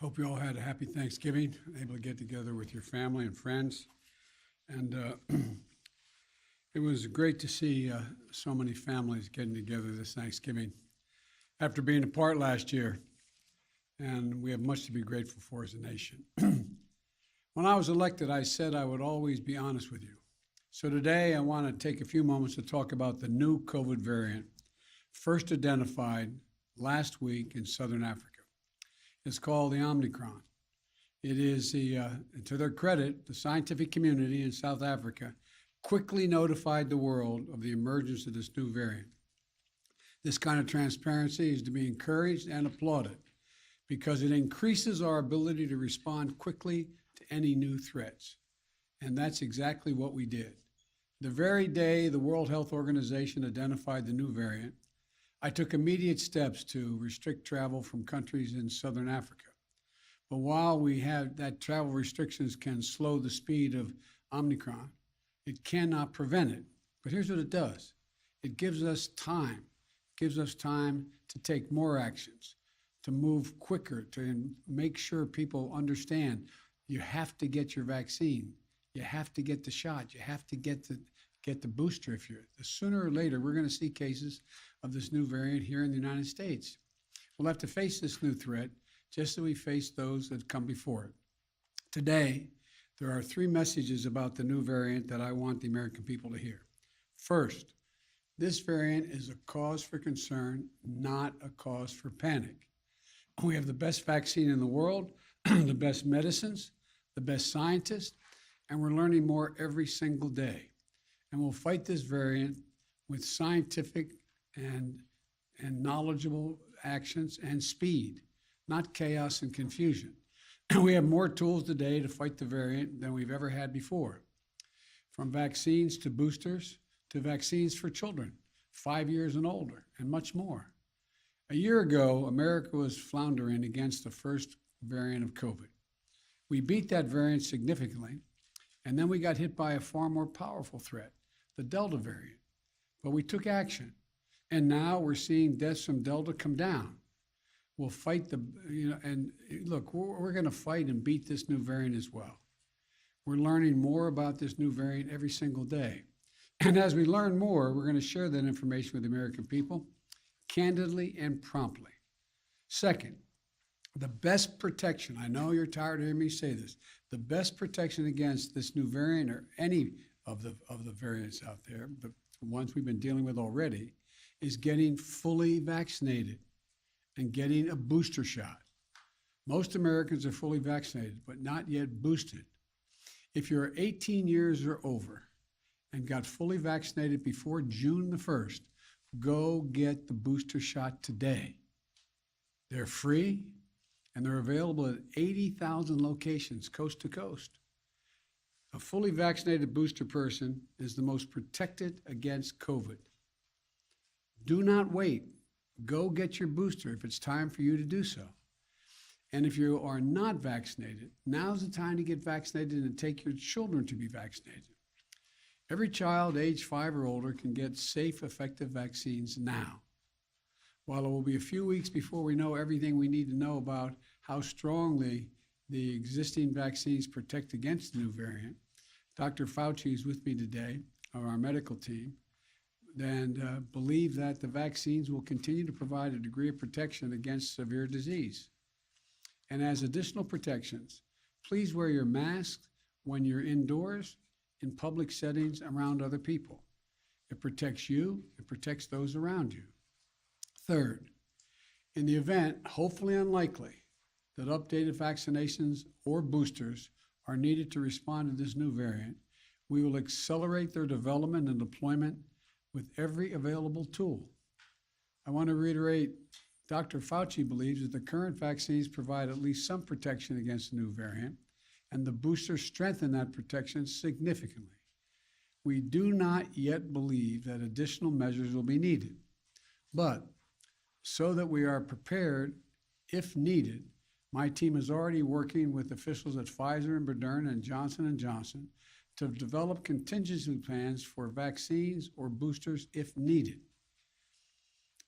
Hope you all had a happy Thanksgiving, able to get together with your family and friends. And it was great to see so many families getting together this Thanksgiving after being apart last year. And we have much to be grateful for as a nation. When I was elected, I said I would always be honest with you. So today I want to take a few moments to talk about the new COVID variant, first identified last week in Southern Africa. It's called the Omicron. It is, to their credit, the scientific community in South Africa quickly notified the world of the emergence of this new variant. This kind of transparency is to be encouraged and applauded because it increases our ability to respond quickly to any new threats. And that's exactly what we did. The very day the World Health Organization identified the new variant, I took immediate steps to restrict travel from countries in Southern Africa. But while we have that travel restrictions can slow the speed of Omicron, it cannot prevent it. But here's what it does. It gives us time. It gives us time to take more actions, to move quicker, to make sure people understand you have to get your vaccine. You have to get the shot. You have to get the booster. Sooner or later, we're going to see cases of this new variant here in the United States. We'll have to face this new threat just as we faced those that come before it. Today, there are three messages about the new variant that I want the American people to hear. First, this variant is a cause for concern, not a cause for panic. We have the best vaccine in the world, the best medicines, the best scientists, and we're learning more every single day. And we'll fight this variant with scientific and knowledgeable actions and speed, not chaos and confusion. We have more tools today to fight the variant than we've ever had before, from vaccines to boosters to vaccines for children, 5 years and older, and much more. A year ago, America was floundering against the first variant of COVID. We beat that variant significantly, and then we got hit by a far more powerful threat, the Delta variant. But we took action, and now we're seeing deaths from Delta come down. We'll fight and look, we're going to fight and beat this new variant as well. We're learning more about this new variant every single day. And as we learn more, we're going to share that information with the American people candidly and promptly. Second, the best protection, I know you're tired of hearing me say this, the best protection against this new variant or any of the variants out there, the ones we've been dealing with already, is getting fully vaccinated and getting a booster shot. Most Americans are fully vaccinated, but not yet boosted. If you're 18 years or over and got fully vaccinated before June the 1st, go get the booster shot today. They're free and they're available at 80,000 locations coast to coast. A fully vaccinated booster person is the most protected against COVID. Do not wait. Go get your booster if it's time for you to do so. And if you are not vaccinated, now's the time to get vaccinated and take your children to be vaccinated. Every child age 5 or older can get safe, effective vaccines now. While it will be a few weeks before we know everything we need to know about how strongly the existing vaccines protect against the new variant, Dr. Fauci is with me today, of our medical team, and believe that the vaccines will continue to provide a degree of protection against severe disease. And as additional protections, please wear your mask when you're indoors, in public settings, around other people. It protects you, it protects those around you. Third, in the event, hopefully unlikely, that updated vaccinations or boosters are needed to respond to this new variant, we will accelerate their development and deployment with every available tool. I want to reiterate, Dr. Fauci believes that the current vaccines provide at least some protection against the new variant, and the boosters strengthen that protection significantly. We do not yet believe that additional measures will be needed, but so that we are prepared if needed, my team is already working with officials at Pfizer and Moderna and Johnson & Johnson to develop contingency plans for vaccines or boosters if needed.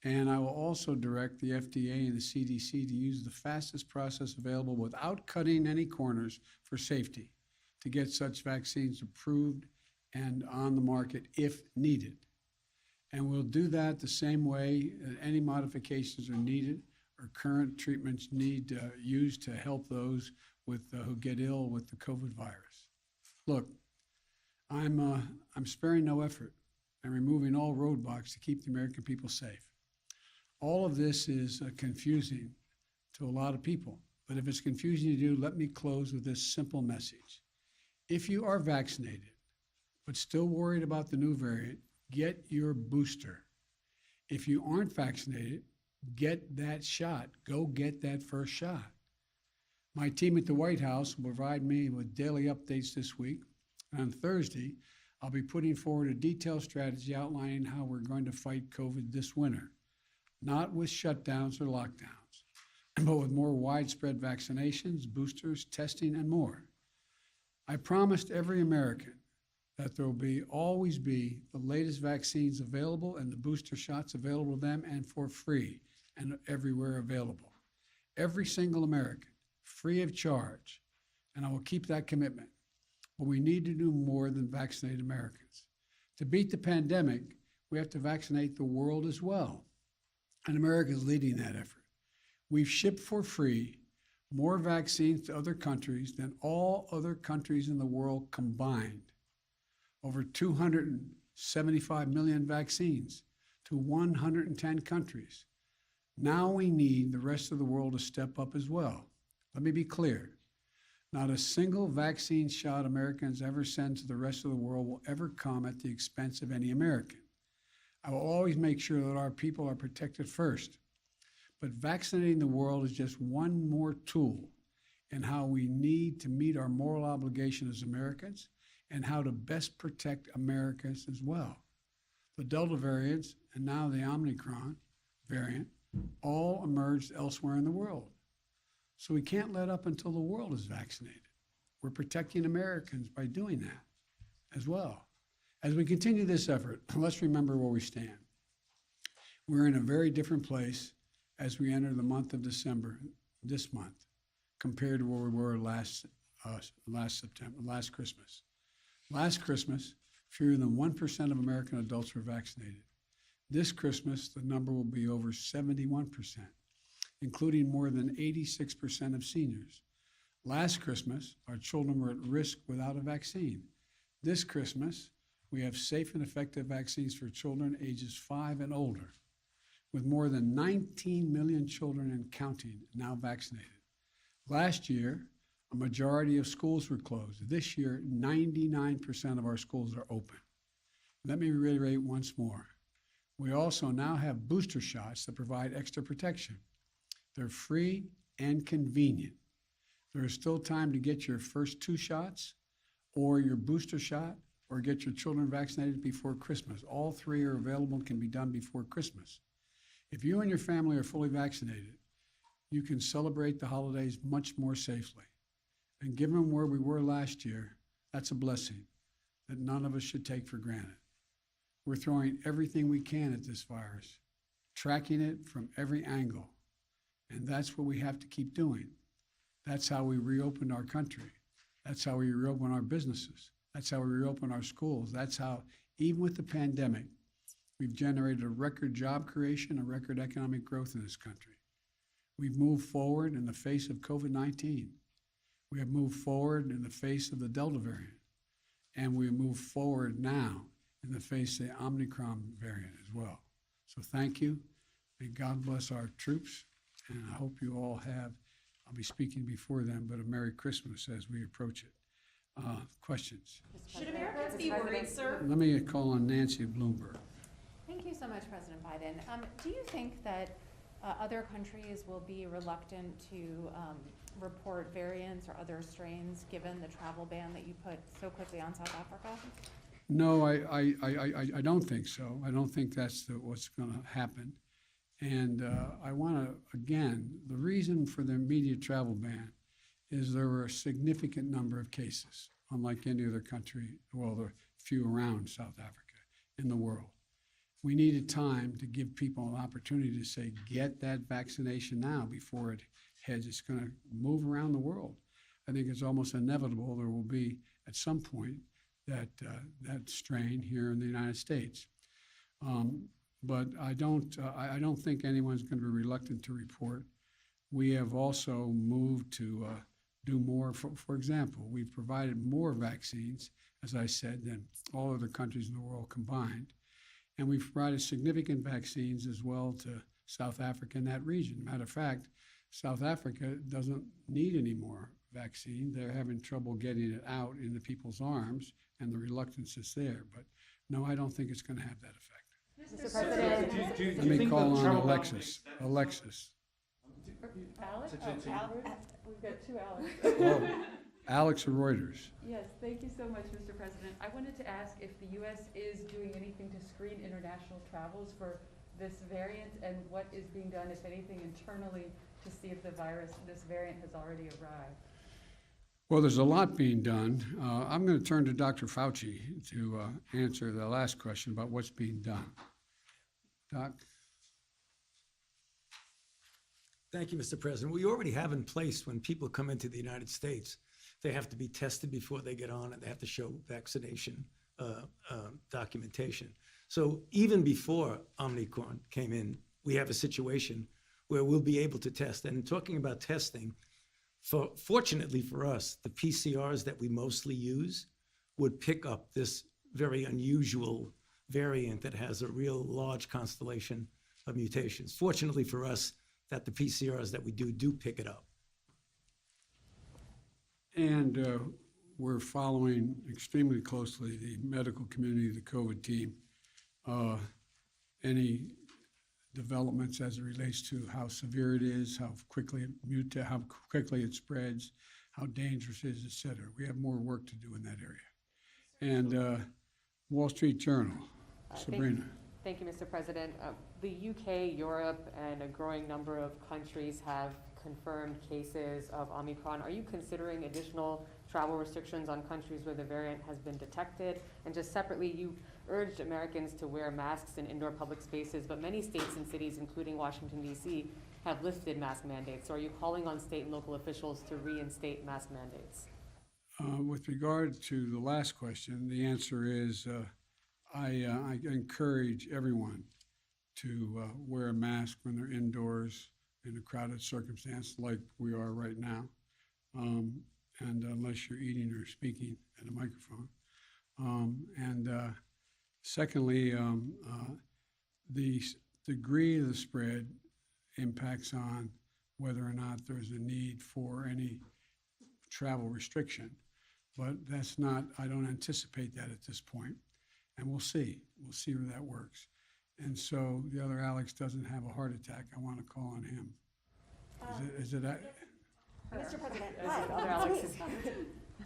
And I will also direct the FDA and the CDC to use the fastest process available without cutting any corners for safety to get such vaccines approved and on the market if needed. And we'll do that the same way that any modifications are needed or current treatments need used to help those who get ill with the COVID virus. Look, I'm sparing no effort and removing all roadblocks to keep the American people safe. All of this is confusing to a lot of people, but if it's confusing to you, let me close with this simple message. If you are vaccinated, but still worried about the new variant, get your booster. If you aren't vaccinated, get that shot. Go get that first shot. My team at the White House will provide me with daily updates this week. And on Thursday, I'll be putting forward a detailed strategy outlining how we're going to fight COVID this winter. Not with shutdowns or lockdowns, but with more widespread vaccinations, boosters, testing, and more. I promised every American that there will always be the latest vaccines available and the booster shots available to them and for free and everywhere available. Every single American, free of charge, and I will keep that commitment. But we need to do more than vaccinate Americans. To beat the pandemic, we have to vaccinate the world as well. And America is leading that effort. We've shipped for free more vaccines to other countries than all other countries in the world combined. Over 275 million vaccines to 110 countries. Now we need the rest of the world to step up as well. Let me be clear. Not a single vaccine shot Americans ever send to the rest of the world will ever come at the expense of any American. I will always make sure that our people are protected first. But vaccinating the world is just one more tool in how we need to meet our moral obligation as Americans and how to best protect Americans as well. The Delta variants and now the Omicron variant all emerged elsewhere in the world. So we can't let up until the world is vaccinated. We're protecting Americans by doing that as well. As we continue this effort, let's remember where we stand. We're in a very different place as we enter the month of December, this month, compared to where we were last Christmas. Last Christmas, fewer than 1% of American adults were vaccinated. This Christmas, the number will be over 71%, including more than 86% of seniors. Last Christmas, our children were at risk without a vaccine. This Christmas, we have safe and effective vaccines for children ages 5 and older, with more than 19 million children and counting now vaccinated. Last year, a majority of schools were closed. This year, 99% of our schools are open. Let me reiterate once more. We also now have booster shots that provide extra protection. They're free and convenient. There is still time to get your first 2 shots or your booster shot or get your children vaccinated before Christmas. All 3 are available and can be done before Christmas. If you and your family are fully vaccinated, you can celebrate the holidays much more safely. And given where we were last year, that's a blessing that none of us should take for granted. We're throwing everything we can at this virus, tracking it from every angle. And that's what we have to keep doing. That's how we reopened our country. That's how we reopen our businesses. That's how we reopen our schools. That's how, even with the pandemic, we've generated a record job creation, a record economic growth in this country. We've moved forward in the face of COVID-19. We have moved forward in the face of the Delta variant. And we move forward now in the face of the Omicron variant as well. So thank you. May God bless our troops. And I hope you all have, I'll be speaking before then, but a Merry Christmas as we approach it. Questions? Should Americans be worried, sir? Let me call on Nancy Bloomberg. Thank you so much, President Biden. Do you think that other countries will be reluctant to report variants or other strains given the travel ban that you put so quickly on South Africa? No, I don't think so. I don't think that's what's going to happen. And I want to, again, the reason for the immediate travel ban is there were a significant number of cases, unlike any other country, well, there are few around South Africa in the world. we needed time to give people an opportunity to say, get that vaccination now before it heads. It's going to move around the world. I think it's almost inevitable there will be at some point that strain here in the United States. But I don't think anyone's going to be reluctant to report. We have also moved to do more. For example, we've provided more vaccines, as I said, than all other countries in the world combined. And we've provided significant vaccines as well to South Africa and that region. Matter of fact, South Africa doesn't need any more vaccine. They're having trouble getting it out into people's arms, and the reluctance is there. But no, I don't think it's going to have that effect. Mr. President. Let me call on Alexis. Alexis. Alex? We've got two Alex. Oh, Alex Reuters. Yes, thank you so much, Mr. President. I wanted to ask if the U.S. is doing anything to screen international travels for this variant, and what is being done, if anything, internally to see if this variant has already arrived. Well, there's a lot being done. I'm going to turn to Dr. Fauci to answer the last question about what's being done. Doc? Thank you, Mr. President. We already have in place when people come into the United States, they have to be tested before they get on, and they have to show vaccination documentation. So even before Omicron came in, we have a situation where we'll be able to test. And in talking about testing, fortunately for us, the PCRs that we mostly use would pick up this very unusual variant that has a real large constellation of mutations. Fortunately for us, that the PCRs that we do pick it up. And we're following extremely closely the medical community, the COVID team. Any developments as it relates to how severe it is, how quickly it spreads, how dangerous it is, et cetera. We have more work to do in that area. And Wall Street Journal, Sabrina. Thank you, Mr. President. The UK, Europe, and a growing number of countries have confirmed cases of Omicron. Are you considering additional travel restrictions on countries where the variant has been detected? And just separately, you urged Americans to wear masks in indoor public spaces, but many states and cities, including Washington, D.C., have lifted mask mandates. So are you calling on state and local officials to reinstate mask mandates? With regard to the last question, the answer is I encourage everyone to wear a mask when they're indoors in a crowded circumstance like we are right now, and unless you're eating or speaking at a microphone. Secondly, the degree of the spread impacts on whether or not there's a need for any travel restriction. But that's not, I don't anticipate that at this point. And we'll see where that works. And so the other Alex doesn't have a heart attack. I want to call on him. Is it Mr. President, Other hi. Alexes.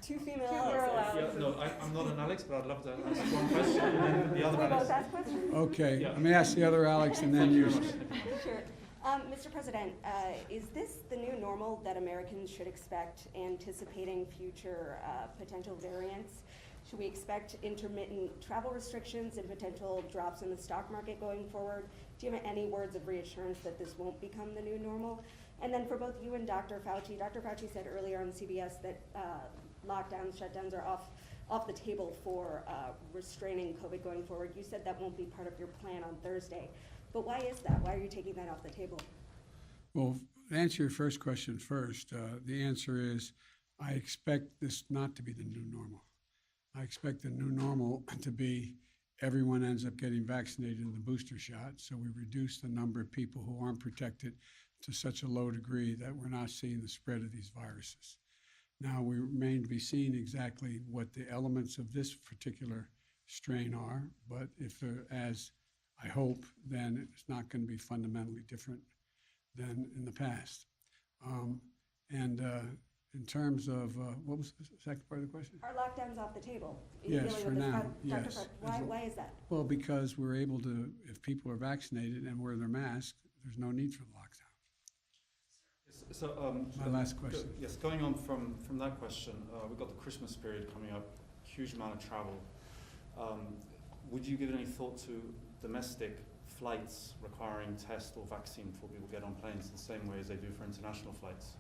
Two female girl Alexes. Alexes. Yeah, no, I'm not an Alex, but I'd love to ask one question, and then the other We both Alex. ask questions? Okay, Yeah. let me ask the other Alex and then you. Sure. Mr. President, is this the new normal that Americans should expect, anticipating future potential variants? Should we expect intermittent travel restrictions and potential drops in the stock market going forward? Do you have any words of reassurance that this won't become the new normal? And then for both you and Dr. Fauci said earlier on CBS that lockdowns, shutdowns are off the table for restraining COVID going forward. You said that won't be part of your plan on Thursday. But why is that? Why are you taking that off the table? Well, to answer your first question first, the answer is I expect this not to be the new normal. I expect the new normal to be everyone ends up getting vaccinated in the booster shot, so we reduce the number of people who aren't protected to such a low degree that we're not seeing the spread of these viruses. Now, we remain to be seen exactly what the elements of this particular strain are, but if they're, as I hope, then it's not going to be fundamentally different than in the past. In terms of, what was the second part of the question? Are lockdowns off the table? Yes, for now, Dr. yes. Why is that? Well, because we're able to, if people are vaccinated and wear their mask, there's no need for the lockdown. So, My last question. Yes, going on from that question, we've got the Christmas period coming up, huge amount of travel. Would you give any thought to domestic flights requiring test or vaccine before people get on planes the same way as they do for international flights?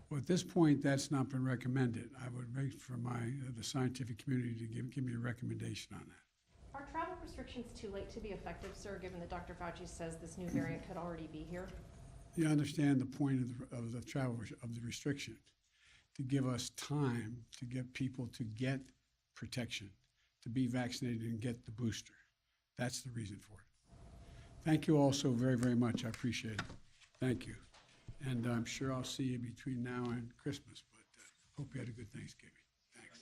Well, at this point, that's not been recommended. I would wait for the scientific community to give me a recommendation on that. Are travel restrictions too late to be effective, sir, given that Dr. Fauci says this new variant could already be here? You understand the point of the travel, of the restriction, to give us time to get people to get protection, to be vaccinated and get the booster. That's the reason for it. Thank you all so very, very much. I appreciate it. Thank you. And I'm sure I'll see you between now and Christmas, but hope you had a good Thanksgiving. Thanks.